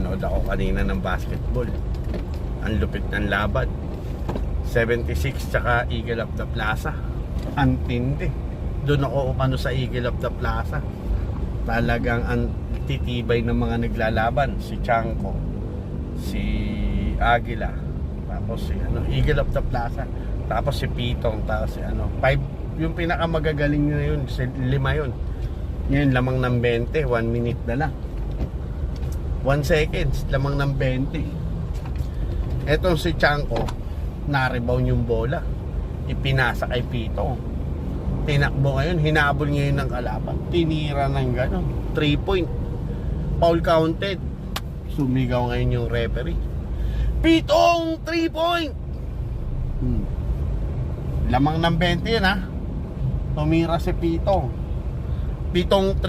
Nanood ako kanina ng basketball. Ang lupit ng laban. 76 tsaka Eagle of the Plaza. Ang tindi. Doon ako umano sa Eagle of the Plaza. Talagang ang titibay ng mga naglalaban. Si Chanko, si Aguila, tapos si Eagle of the Plaza, tapos si Pitong, tapos si 5, yung pinakamagagaling na yun, si 5 yun. Ngayon lamang ng 20, 1 minute na lang, 1 seconds lamang ng 20. Etong si Chanko, na-rebound yung bola, ipinasa kay Pitong, tinakbo ngayon, hinabol ngayon ng kalaban, tinira ng gano'n, 3 point, foul counted. Sumigaw ngayon yung referee, Pitong 3 point. Lamang ng 20 yun ha. Tumira si Pitong 3